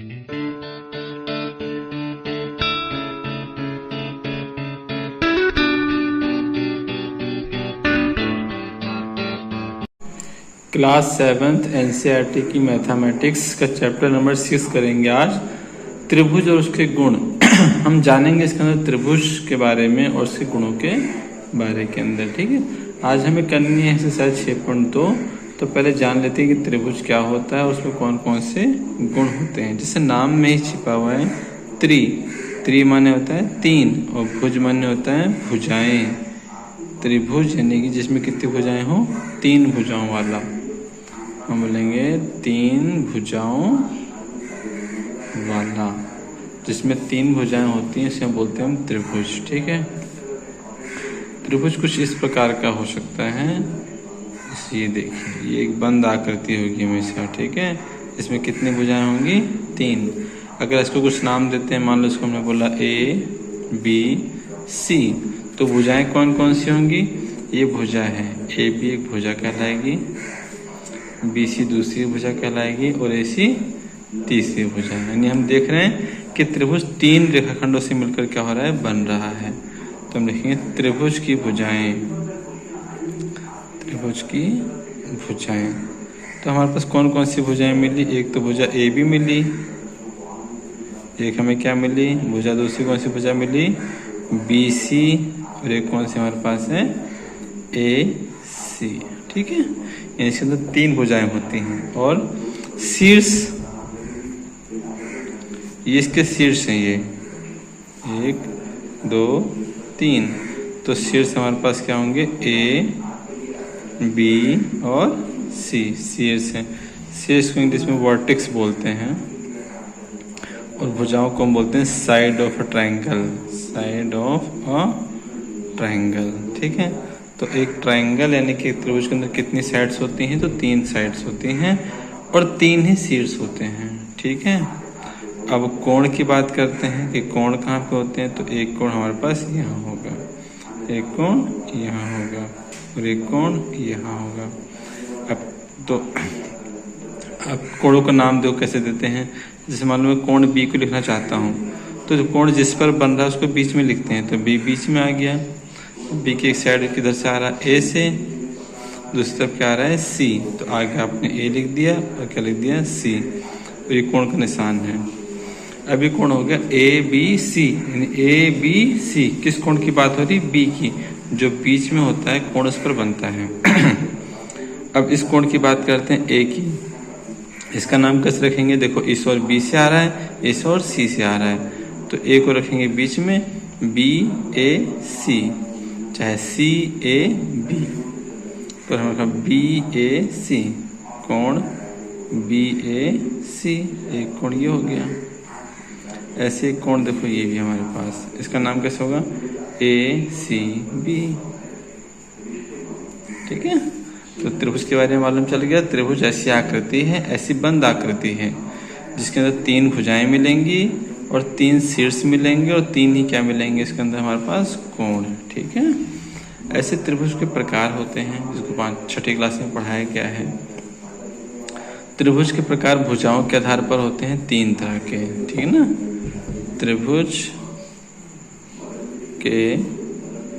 Class 7th NCERT की mathematics का chapter number 6 करेंगे आज। त्रिभुज और उसके गुण हम जानेंगे इसके अंदर त्रिभुज के बारे में और उसके गुणों के बारे के अंदर। ठीक है, आज हमें करनी है एक्सरसाइज 6.2। तो पहले जान लेते हैं कि त्रिभुज क्या होता है, उसमें कौन कौन से गुण होते हैं। जैसे नाम में ही छिपा हुआ है त्रि माने होता है तीन और भुज माने होता है भुजाएं। त्रिभुज यानी कि जिसमें कितनी भुजाएं हो, तीन भुजाओं वाला। हम बोलेंगे तीन भुजाओं वाला, जिसमें तीन भुजाएं होती हैं इसे हम बोलते हैं हम त्रिभुज। ठीक है, त्रिभुज कुछ इस प्रकार का हो सकता है। ये देखिए, ये एक बंद आकृति होगी हमेशा। ठीक है, इसमें कितनी भुजाएं होंगी, तीन। अगर इसको कुछ नाम देते हैं, मान लो इसको हमने बोला ए बी सी, तो भुजाएं कौन कौन सी होंगी, ये भुजा है। ए बी एक भुजा कहलाएगी, बी सी दूसरी भुजा कहलाएगी और ए सी तीसरी भुजा। यानी हम देख रहे हैं कि त्रिभुज तीन रेखाखंडों से मिलकर क्या हो रहा है, बन रहा है। तो हम लिखेंगे त्रिभुज की भुजाएं, त्रिभुज की भुजाएं। तो हमारे पास कौन कौन सी भुजाएं मिली, एक तो भुजा ए बी मिली, एक हमें क्या मिली भुजा, दूसरी कौन सी भुजा मिली बी सी, और एक कौन सी हमारे पास है ए सी। ठीक है, इसके अंदर तीन भुजाएं होती हैं। और शीर्ष, ये इसके शीर्ष हैं, ये एक दो तीन। तो शीर्ष हमारे पास क्या होंगे, ए बी और सी, शीर्ष है। शीर्ष को इंग्लिश में वर्टेक्स बोलते हैं और भुजाओं को हम बोलते हैं side of a triangle, side of a triangle. ठीक है, तो एक ट्रायंगल यानी कि त्रिभुज के अंदर कितनी साइड्स होती हैं, तो तीन साइड्स होती हैं और तीन ही शीर्ष होते हैं। ठीक है, अब कोण की बात करते हैं कि कोण कहाँ पे होते हैं। तो एक कोण हमारे पास यहाँ होगा, एक कोण यहाँ होगा और एक कोण यहाँ होगा। अब कोणों का नाम दो कैसे देते हैं। जैसे मान लो मैं कोण बी को लिखना चाहता हूँ, तो जो कोण जिस पर बन रहा है उसको बीच में लिखते हैं। तो बी बीच में आ गया, बी की एक साइड किधर से आ रहा है, ए से, दूसरी तरफ क्या आ रहा है सी। तो आगे आपने ए लिख दिया और क्या लिख दिया सी, और ये कोण का निशान है। अभी कोण हो गया ए बी सी, यानी ए बी सी किस कोण की बात हो रही, बी की, जो बीच में होता है कोण उस पर बनता है। अब इस कोण की बात करते हैं ए की, इसका नाम कैसे रखेंगे, देखो इस और बी से आ रहा है, इस और सी से आ रहा है। तो ए को रखेंगे बीच में, बी ए सी, चाहे सी ए बी, तो हम रखा बी ए सी, कोण बी ए सी, एक कोण ये हो गया। ऐसे एक कोण देखो ये भी हमारे पास, इसका नाम कैसे होगा, ए सी बी। ठीक है, तो त्रिभुज के बारे में मालूम चल गया। त्रिभुज ऐसी आकृति है, ऐसी बंद आकृति है जिसके अंदर तीन भुजाएं मिलेंगी और तीन शीर्ष मिलेंगे और तीन ही क्या मिलेंगे, इसके अंदर हमारे पास कोण। ठीक है, ऐसे त्रिभुज के प्रकार होते हैं जिसको छठी क्लास में पढ़ाया गया है। त्रिभुज के प्रकार भुजाओं के आधार पर होते हैं तीन तरह के। ठीक है ना, त्रिभुज के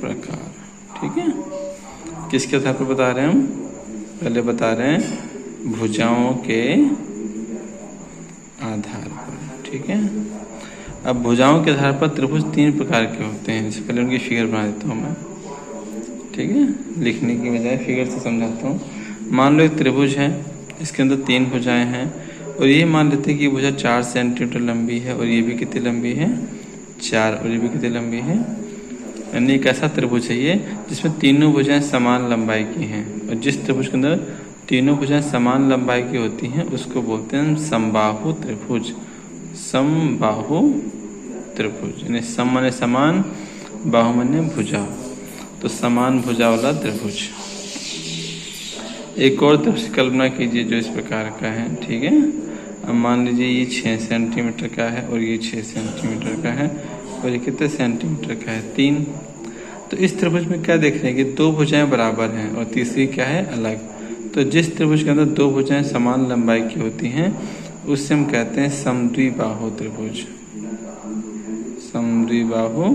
प्रकार। ठीक है, किसके आधार पर बता रहे हैं हम, पहले बता रहे हैं भुजाओं के आधार पर। ठीक है, अब भुजाओं के आधार पर त्रिभुज तीन प्रकार के होते हैं। इससे पहले उनकी फिगर बना देता हूँ मैं। ठीक है, लिखने की बजाय फिगर से समझाता हूँ। मान लो एक त्रिभुज है, इसके अंदर तीन भुजाएं हैं और ये मान लेते हैं कि भुजा 4 सेंटीमीटर लंबी है और ये भी कितनी लंबी है 4, और ये भी कितनी लंबी है। यानी एक ऐसा त्रिभुज है ये जिसमें तीनों भुजाएं समान लंबाई की हैं, और जिस त्रिभुज के अंदर तीनों भुजाएं समान लंबाई की होती हैं उसको बोलते हैं समबाहु त्रिभुज। समबाहु त्रिभुज यानी सम माने समान, बाहु माने भुजा, तो समान भुजा वाला त्रिभुज। एक और त्रिभुज की कल्पना कीजिए जो इस प्रकार का है। ठीक है, अब मान लीजिए ये 6 सेंटीमीटर का है और ये 6 सेंटीमीटर का है और ये कितने सेंटीमीटर का है 3। तो इस त्रिभुज में क्या देख रहे हैं कि दो भुजाएं बराबर हैं और तीसरी क्या है अलग। तो जिस त्रिभुज के अंदर दो भुजाएं समान लंबाई की होती हैं उससे हम कहते हैं समद्विबाहु त्रिभुज। समद्विबाहु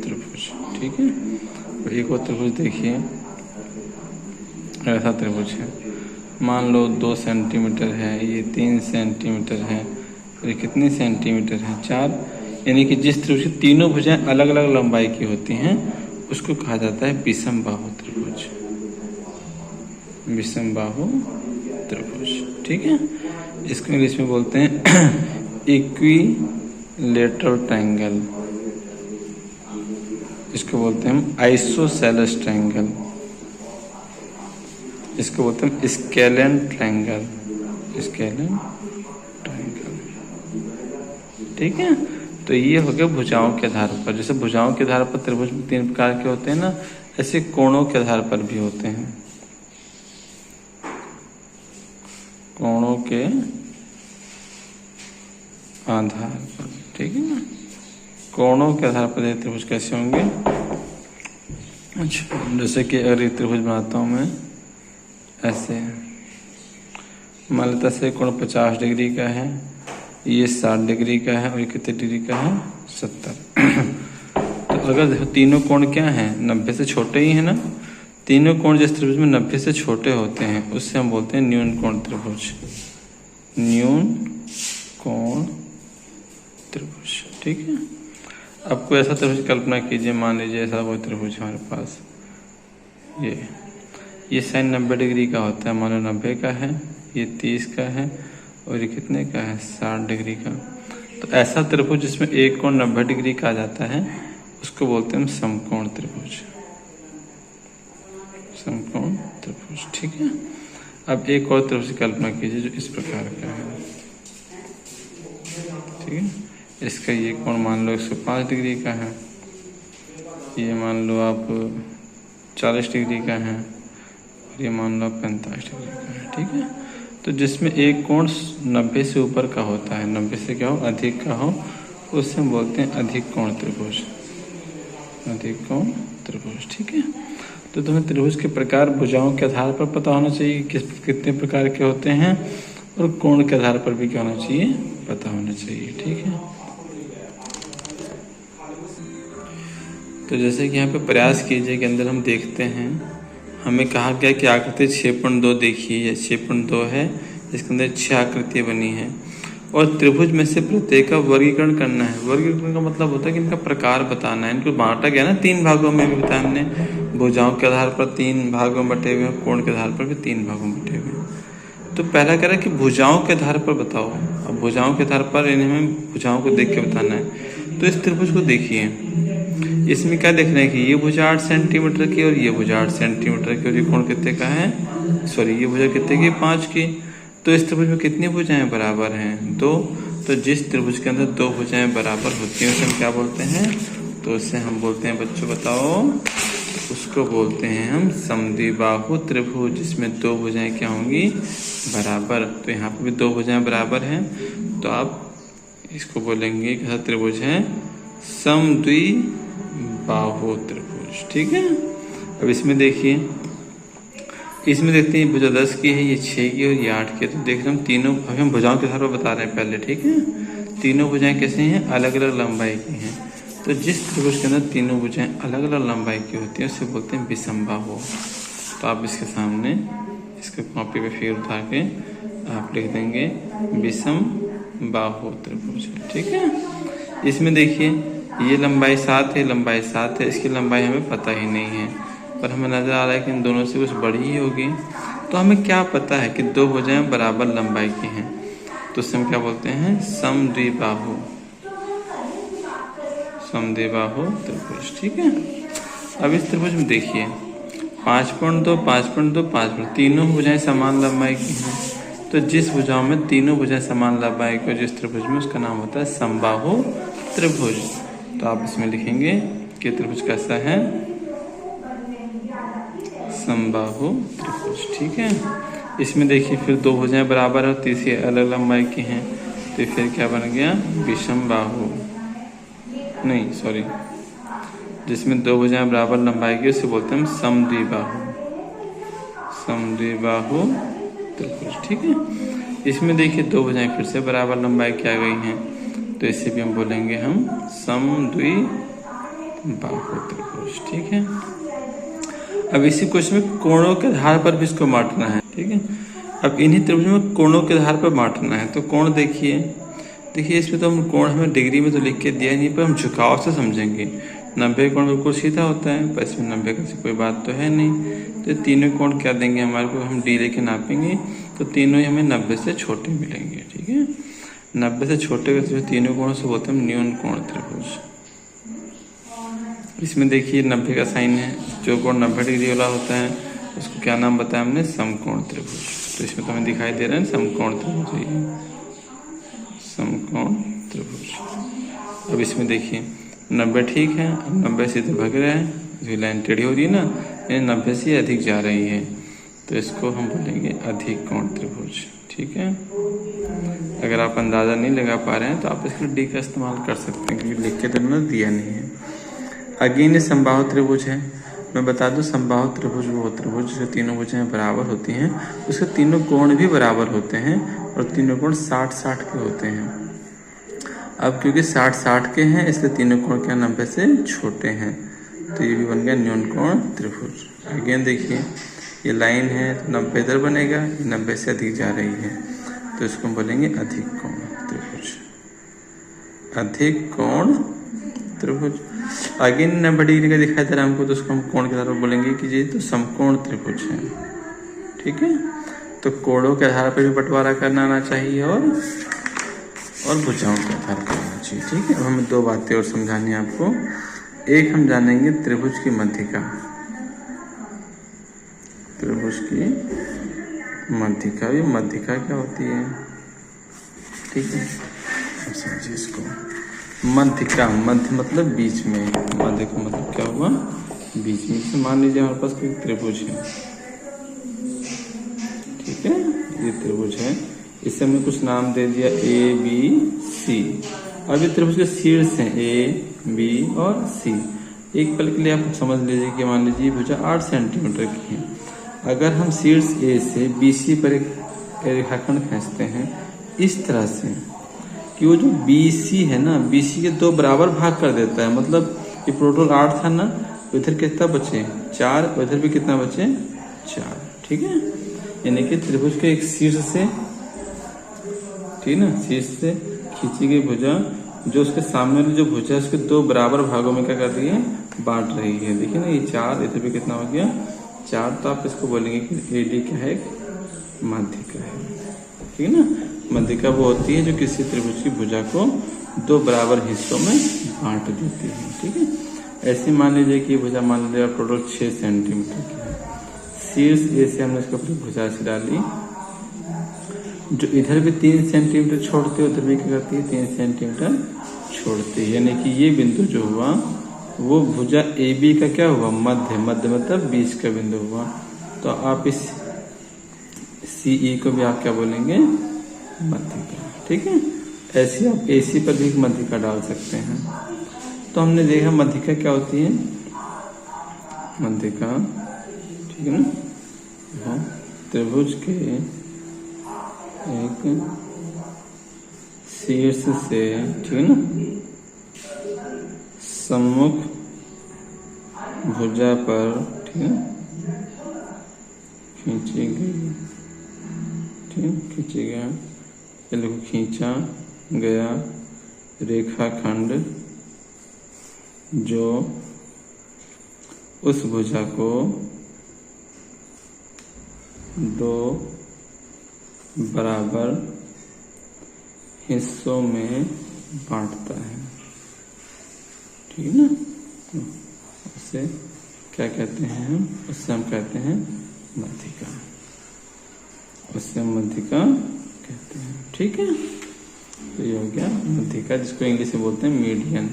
त्रिभुज, ठीक है। तो एक और त्रिभुज देखिए, ऐसा त्रिभुज है, मान लो 2 सेंटीमीटर है, ये 3 सेंटीमीटर है, ये कितने सेंटीमीटर है, 4। यानी कि जिस त्रिभुज की तीनों भुजाएं अलग अलग लंबाई की होती हैं उसको कहा जाता है विषमबाहु त्रिभुज। विषमबाहु त्रिभुज, ठीक है। इसको इंग्लिश में बोलते हैं इक्विलेटरल ट्रायंगल। इसको बोलते हैं हम आइसोसेलेस ट्रायंगल। इसको बोलते हैं स्केलेन ट्रायंगल। स्केलेन ट्रायंगल, ठीक है। तो ये हो गया भुजाओं के आधार पर। जैसे भुजाओं के आधार पर त्रिभुज 3 प्रकार के होते हैं ना, ऐसे कोणों के आधार पर भी होते हैं। कोणों के आधार पर, ठीक है ना। कोणों के आधार पर त्रिभुज कैसे होंगे? अच्छा, जैसे कि अगर ये त्रिभुज बनाता हूँ मैं ऐसे, मान लेता से कोण 50 डिग्री का है, ये 60 डिग्री का है और ये कितने डिग्री का है? 70। तो अगर तीनों कोण क्या हैं? 90 से छोटे ही है ना। तीनों कोण जिस त्रिभुज में 90 से छोटे होते हैं उससे हम बोलते हैं न्यून कोण त्रिभुज। न्यून कोण त्रिभुज, ठीक है। अब कोई ऐसा त्रिभुज कल्पना कीजिए, मान लीजिए ऐसा कोई त्रिभुज हमारे पास, ये साइन 90 डिग्री का होता है, मान लो 90 का है, ये 30 का है और ये कितने का है? 60 डिग्री का। तो ऐसा त्रिभुज जिसमें एक कोण 90 डिग्री का आ जाता है उसको बोलते हैं हम समकोण त्रिभुज। समकोण त्रिभुज, ठीक है। अब एक और त्रिभुज की कल्पना कीजिए जो इस प्रकार का है, ठीक है। इसका ये कोण मान लो 105 डिग्री का है, ये मान लो आप 40 डिग्री का है और ये मान लो 45 डिग्री का है, ठीक है। तो जिसमें एक कोण 90 से ऊपर का होता है, 90 से क्या हो? अधिक का हो, उससे हम बोलते हैं अधिक कोण त्रिभुज। अधिक कोण त्रिभुज, ठीक है। तो तुम्हें त्रिभुज के प्रकार भुजाओं के आधार पर पता होना चाहिए कितने प्रकार के होते हैं, और कोण के आधार पर भी क्या होना चाहिए? पता होना चाहिए, ठीक है। तो जैसे कि यहाँ पे प्रयास कीजिए के अंदर हम देखते हैं, हमें कहा गया कि आकृति 6.2 देखिए, ये 6.2 है, इसके अंदर 6 आकृतियाँ बनी हैं और त्रिभुज में से प्रत्येक का वर्गीकरण करना है। वर्गीकरण का मतलब होता है कि इनका प्रकार बताना है। इनको बांटा गया ना 3 भागों में, भी बताया हमने। भुजाओं के आधार पर 3 भागों में बटे हुए हैं, कोण के आधार पर भी 3 भागों में बटे हुए हैं। तो पहला कह रहा है कि भुजाओं के आधार पर बताओ। अब भुजाओं के आधार पर इन्हें भुजाओं को देख के बताना है। तो इस त्रिभुज को देखिए, इसमें क्या देख रहे हैं कि ये भुजा 8 सेंटीमीटर की और ये भुजा 8 सेंटीमीटर की, और ये कोण कितने का है? सॉरी, ये भुजा कितने की? 5 की। तो इस त्रिभुज में कितनी भुजाएं बराबर हैं? 2। तो जिस त्रिभुज के अंदर 2 भुजाएं बराबर होती हैं उसे हम क्या बोलते हैं? तो उसे हम बोलते हैं, बच्चों बताओ, उसको बोलते हैं हम समद्विबाहु त्रिभुज, जिसमें 2 भुजाएं क्या होंगी? बराबर। तो यहाँ पे भी 2 भुजाएं बराबर हैं, तो आप इसको बोलेंगे कैसा त्रिभुज है? समद्विबाहु त्रिभुज, ठीक है। अब इसमें देखिए, इसमें देखते हैं भुजा 10 की है, ये 6 की और ये 8 की। तो देख रहे हम तीनों, अभी हम भुजाओं के आधार पर बता रहे हैं पहले, ठीक है। तीनों भुजाएं कैसे हैं? अलग अलग लंबाई की हैं। तो जिस त्रिभुज के अंदर तीनों भुजाएं अलग अलग लंबाई की होती हैं उसे बोलते हैं विषमबाहु। तो आप इसके सामने इसके कॉपी पे फिर उठा के आप लिख देंगे विषमबाहु त्रिभुज, ठीक है। इसमें देखिए ये लंबाई 7 है, लंबाई 7 है, इसकी लंबाई हमें पता ही नहीं है, पर हमें नजर आ रहा है कि इन दोनों से कुछ बड़ी ही होगी। तो हमें क्या पता है कि 2 भुजाएं बराबर लंबाई की हैं, तो उससे हम क्या बोलते हैं? समद्विबाहु। समद्विबाहु त्रिभुज, ठीक है। अब इस त्रिभुज में देखिए 5.2, 5.2, 5.2, तीनों भुजाएं समान लंबाई की हैं। तो जिस भुजाओं में तीनों भुजाएं समान लंबाई की जिस त्रिभुज में, उसका नाम होता है समबाहु त्रिभुज। तो आप इसमें लिखेंगे कि त्रिभुज कैसा है? समबाहु त्रिभुज, ठीक है। इसमें देखिए फिर 2 भुजाएं बराबर और तीसरी अलग लंबाई की हैं, तो फिर क्या बन गया? विषमबाहु। नहीं सॉरी, जिसमें 2 भुजाएं बराबर लंबाई की उसे बोलते हैं हम समद्विबाहु। समद्विबाहु त्रिभुज, ठीक है। इसमें देखिए दो भुजाएं फिर से बराबर लंबाई की आ गई हैं, तो इसे भी हम बोलेंगे हम समद्विबाहु त्रिभुज। ठीक है। अब इसी क्वेश्चन में कोणों के आधार पर भी इसको बांटना है। ठीक है। अब इन्हीं त्रिभुज में कोणों के आधार पर बांटना है। तो कोण देखिए इसमें तो हम कोण हमें डिग्री में तो लिख के दिया नहीं, पर हम झुकाव से समझेंगे। 90 कोण बिल्कुल सीधा होता है, पर इसमें 90 का से कोई बात तो है नहीं। तो तीनों कोण क्या देंगे हमारे को, हम डी लेके नापेंगे तो तीनों ही हमें 90 से छोटे मिलेंगे। ठीक है। 90 से छोटे का तीनों कोणों से बोलते हैं न्यून कोण त्रिभुज। इसमें देखिए 90 का साइन है, जो कोण 90 डिग्री वाला होता है उसको क्या नाम बताया हमने, समकोण त्रिभुज। तो इसमें तो हमें दिखाई दे रहा है समकोण त्रिभुज, समकोण त्रिभुज। अब इसमें देखिए 90 ठीक है, अब 90 से इधर भग रहा है, इसकी लाइन टेढ़ी हो रही है ना, यानी 90 से अधिक जा रही है, तो इसको हम बोलेंगे अधिक कोण त्रिभुज। ठीक है। अगर आप अंदाज़ा नहीं लगा पा रहे हैं तो आप इसके डी का इस्तेमाल कर सकते हैं, क्योंकि लिख के तो ना दिया नहीं है। अगेन ये समबाहु त्रिभुज है। मैं बता दूं समबाहु त्रिभुज वो त्रिभुज जो तीनों भुजाएं बराबर होती हैं, उसके तीनों कोण भी बराबर होते हैं और तीनों कोण 60-60 के होते हैं। अब क्योंकि 60-60 के हैं इसलिए तीनों कोण क्या 90 से छोटे हैं, तो ये भी बन गया न्यून कोण त्रिभुज। अगेन देखिए ये लाइन है तो 90 इधर बनेगा, 90 से अधिक जा रही है, तो इसको हम बोलेंगे अधिक कोण त्रिभुज, अधिक कोण त्रिभुज। आगे 90 डिग्री का दिखाई दे रहा है हमको, तो उसको हम कोण के आधार पर बोलेंगे कि ये तो समकोण त्रिभुज है। ठीक है। तो कोणों के आधार पर भी बंटवारा करना आना चाहिए और भुजाओं के आधार पर आना चाहिए। ठीक है। अब हमें दो बातें और समझानी है आपको। एक हम जानेंगे त्रिभुज की मध्यिका, त्रिभुज की मध्यिका। ये मध्यिका क्या होती है, ठीक है, अब समझिए इसको। मध्यिका, मध्य मतलब बीच में, मध्य का मतलब क्या हुआ, बीच में। से मान लीजिए हमारे पास कोई त्रिभुज है, ठीक है, ये त्रिभुज है, इससे हमने कुछ नाम दे दिया ए बी सी। अब ये त्रिभुज के शीर्ष हैं ए बी और सी। एक पल के लिए आप समझ लीजिए कि मान लीजिए भुजा 8 सेंटीमीटर की है। अगर हम शीर्ष ए से बी सी पर एक रेखाखंड खींचते हैं इस तरह से कि वो जो BC है ना, BC के दो बराबर भाग कर देता है, मतलब ये टोटल 8 था ना, इधर कितना बचे 4, और इधर भी कितना बचे 4। ठीक है। यानी कि त्रिभुज के एक शीर्ष से, ठीक ना, शीर्ष से खींची गई भुजा जो उसके सामने वाली जो भुजा है उसके दो बराबर भागों में क्या कर रही है, बांट रही है। देखिए ना, ये 4, इधर भी कितना हो गया 4, तो आप इसको बोलेंगे कि AD क्या है, मध्यिका है। ठीक है ना। मध्यिका वो होती है जो किसी त्रिभुज की भुजा को दो बराबर हिस्सों में बांट देती है। ठीक है। ऐसे मान लीजिए कि भुजा मान लीजिए टोटल 6 सेंटीमीटर की है। शीर्ष ए से हमने इसको अपनी भुजा से डाली, जो इधर भी 3 सेंटीमीटर छोड़ती है, उधर भी क्या करती है 3 सेंटीमीटर छोड़ती है। यानी कि ये बिंदु जो हुआ वो भुजा AB का क्या हुआ, मध्य, मध्य मतलब बीच का बिंदु हुआ। तो आप इस CE को भी आप क्या बोलेंगे, मध्यिका। ठीक है। ऐसे आप AC पर भी मध्यिका डाल सकते हैं। तो हमने देखा मध्यिका क्या होती है, मध्यिका, ठीक है ना, त्रिभुज के एक शीर्ष से, ठीक है ना, सम्मुख भुजा पर, ठीक है, खींची गई, ठीक, खींची गया, लिखो खींचा गया रेखाखंड जो उस भुजा को दो बराबर हिस्सों में बांटता है। ठीक है ना। उसे क्या कहते हैं हम, उससे हम कहते हैं मध्यिका, उससे हम मध्यिका कहते हैं। ठीक है। तो ये हो गया मध्यिका, जिसको इंग्लिश में बोलते हैं मीडियन।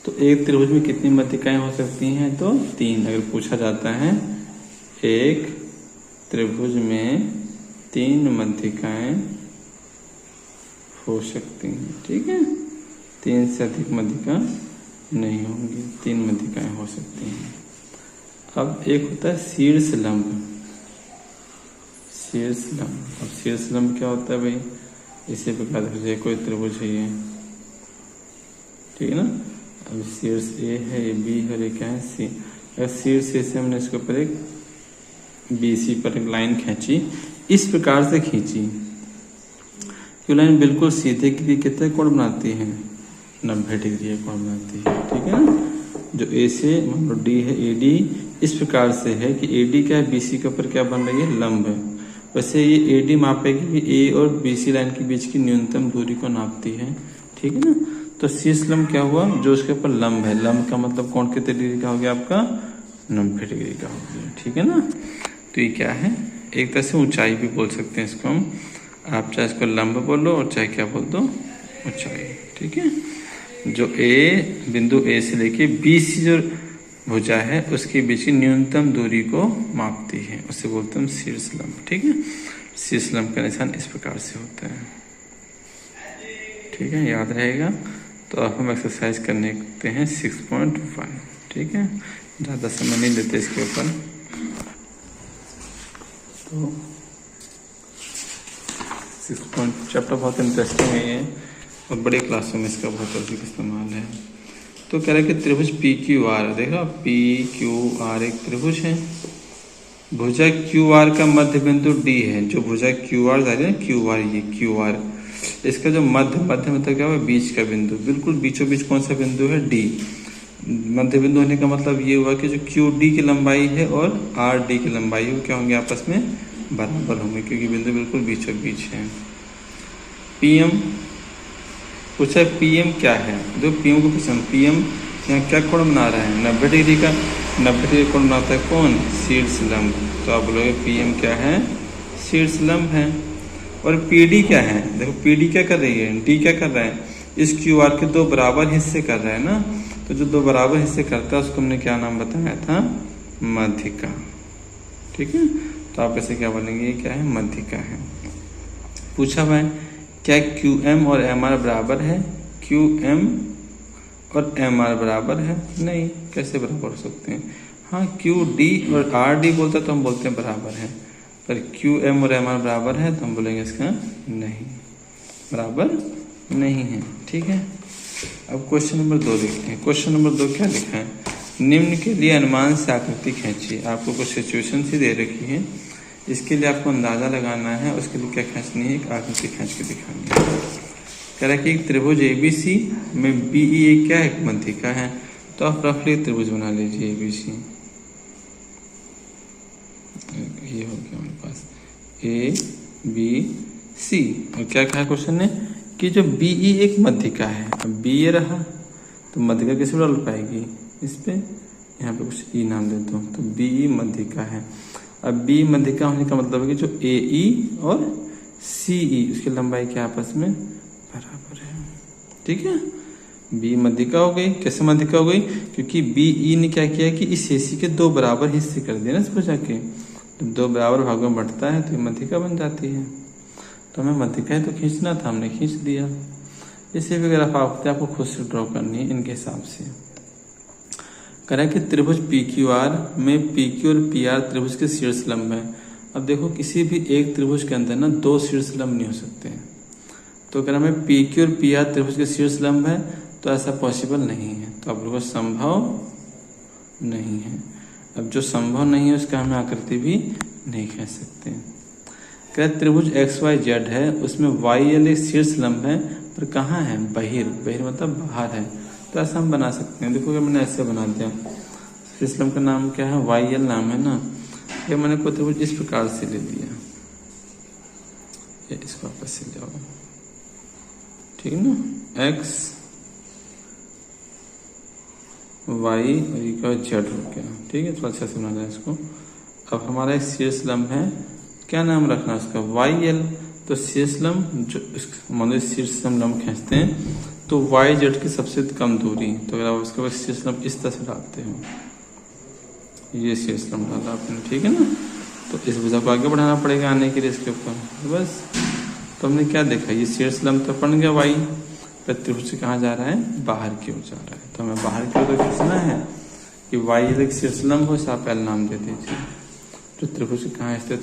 तो एक त्रिभुज में कितनी मध्यिकाएं हो सकती हैं, तो 3। अगर पूछा जाता है एक त्रिभुज में 3 मध्यिकाएं हो सकती हैं। ठीक है। 3 से अधिक मध्यिका नहीं होंगी, 3 मध्यिकाएं हो सकती हैं। अब एक होता है शीर्ष लंब, शीर्ष लंब। अब शीर्ष लंब क्या होता है भाई, इसी प्रकार से कोई त्रिभुज है ये, ठीक है ना। अब शीर्ष ए है, ये बी है, ये क्या है सी। अगर शीर्ष ए से हमने इसके ऊपर एक BC पर एक लाइन खींची, इस प्रकार से खींची, ये लाइन बिल्कुल सीधे के लिए कितने कोण बनाती है, 90 डिग्री कोण बनाती है, ठीक है ना। जो ए से मान लो डी है, AD इस प्रकार से है कि AD क्या है, BC के ऊपर क्या बन रही है, लंब है। वैसे ये AD मापेगी कि A और BC लाइन के बीच की न्यूनतम दूरी को नापती है, ठीक है ना। तो शीर्ष लंब क्या हुआ, जो उसके ऊपर लंब है, लंब का मतलब कोण कितने डिग्री का हो गया आपका, 90 डिग्री का हो गया, ठीक है ना। तो ये क्या है, एक तरह से ऊंचाई भी बोल सकते हैं इसको हम, आप चाहे इसको लंब बोलो और चाहे क्या बोल दो, ऊंचाई, ठीक है। जो बिंदु A से लेके BC जो भुजा है उसके बीच की न्यूनतम दूरी को मापती है, उसे बोलते हैं शीर्ष लंब, ठीक है। शीर्ष लंब का निशान इस प्रकार से होता है, ठीक है, याद रहेगा। तो अब हम एक्सरसाइज करने लगते हैं 6.1, ठीक है, ज़्यादा समय नहीं लेते इसके ऊपर। तो 6 चैप्टर बहुत इंटरेस्टिंग है ये, और बड़े क्लासों में इसका बहुत अधिक इस्तेमाल है। तो कह रहा है कि त्रिभुज PQR, देखो PQR एक त्रिभुज है, भुजा QR का मध्य बिंदु D है, जो भुजा QR जा रही है QR, ये QR, इसका जो मध्य मतलब क्या हुआ, बीच का बिंदु, बिल्कुल बीचों बीच कौन सा बिंदु है, D। मध्य बिंदु होने का मतलब ये हुआ कि जो QD की लंबाई है और RD की लंबाई है वो क्या होंगे, आपस में बराबर होंगे, क्योंकि बिंदु बिल्कुल बीचों बीच है। PM पूछा है, PM क्या है, जो PM को पूछा, PM यहाँ क्या कोण बना रहा है, 90 डिग्री का, 90 डिग्री कोण बनाता है कौन, शीर्ष लंब। तो आप बोलोगे PM क्या है, शीर्ष लंब है। और PD क्या है, देखो PD क्या कर रही है, D क्या कर रहा है, इस QR के दो बराबर हिस्से कर रहा है ना, तो जो दो बराबर हिस्से करता है उसको हमने क्या नाम बताया था, मध्यिका, ठीक है। तो आप ऐसे क्या बोलेंगे, ये क्या है, मध्यिका है। पूछा हुआ है क्या QM और MR बराबर है, QM और MR बराबर है, नहीं, कैसे बराबर हो सकते हैं। हाँ, QD और RD बोलता तो हम बोलते हैं बराबर है, पर QM और MR बराबर है तो हम बोलेंगे इसका नहीं, बराबर नहीं है, ठीक है। अब क्वेश्चन नंबर 2 देखते हैं। क्वेश्चन नंबर 2 क्या लिखा है, निम्न के लिए अनुमान से आकृति खींचिए। आपको कुछ सिचुएशन सी दे रखी है, इसके लिए आपको अंदाजा लगाना है, उसके लिए क्या खींचनी है, एक आकृति खींच के दिखानी है। कह रहा है कि एक त्रिभुज ABC में BE क्या है, एक मध्यिका है। तो आप रफली त्रिभुज बना लीजिए ABC, ये हो गया हमारे पास ABC। और क्या कहा क्वेश्चन ने कि जो BE एक मध्यिका है, अब B ये रहा तो मध्यिका किस पे डाल पाएगी, इस पे, यहाँ पे कुछ E नाम देता हूँ, तो BE मध्यिका है। अब B मध्यिका होने का मतलब है कि जो AE और CE उसकी लंबाई के आपस में बराबर है, ठीक है। B मध्यिका हो गई, कैसे मध्यिका हो गई, क्योंकि BE ने क्या किया कि इस AC के दो बराबर हिस्से कर दिए ना, इस भुजा के, तो दो बराबर भागों में बढ़ता है तो ये मध्यिका बन जाती है। तो हमें मध्यिका तो खींचना था, हमने खींच दिया। इसे भी अगर आप आपको खुद से ड्रॉ करनी है इनके हिसाब से। करें कि त्रिभुज PQR में PQ और PR त्रिभुज के शीर्ष लंब है। अब देखो किसी भी एक त्रिभुज के अंदर ना दो शीर्ष लंब नहीं हो सकते हैं, तो अगर हमें PQ और PR त्रिभुज के शीर्ष लंब है तो ऐसा पॉसिबल नहीं है, तो आप लोगों को संभव नहीं है। अब जो संभव नहीं है उसका हमें आकृति भी नहीं कह सकते। क्या त्रिभुज XYZ है, उसमें YL एक शीर्ष लंब है, पर कहाँ है, बहिर मतलब बाहर है, तो ऐसा हम बना सकते हैं। देखो अगर मैंने ऐसे बना दिया, शीर्ष लंब का नाम क्या है, YL नाम है ना, ये मैंने कोई त्रिभुज इस प्रकार से ले लिया, ये इसको वापस से जाओ, ठीक है ना, X Y और ये क्या Z हो गया, ठीक है, थोड़ा अच्छा से बना लिया इसको। अब हमारा एक शीर्ष लंब है, क्या नाम रखना उसका, YL। तो शीर्ष लंब जो मान लो शीर्ष लंब खींचते हैं तो YZ की सबसे कम दूरी, तो अगर आप उसके बाद शीर्ष लंब इस तरह से डालते हो, ये शीर्ष लंब डाला आपने, ठीक है ना। तो इस भुजा को आगे बढ़ाना पड़ेगा आने के लिए इसके ऊपर, बस। तो हमने क्या देखा, ये शीर्ष लंब तो बन गया Y, पर त्रिभुज से कहाँ जा रहा है, बाहर की ओर जा रहा है, तो हमें बाहर की ओर तो खींचना है कि YL एक शीर्ष लंब हो, इसे आप L नाम दे दीजिए। तो त्रिभुज कहाँ स्थित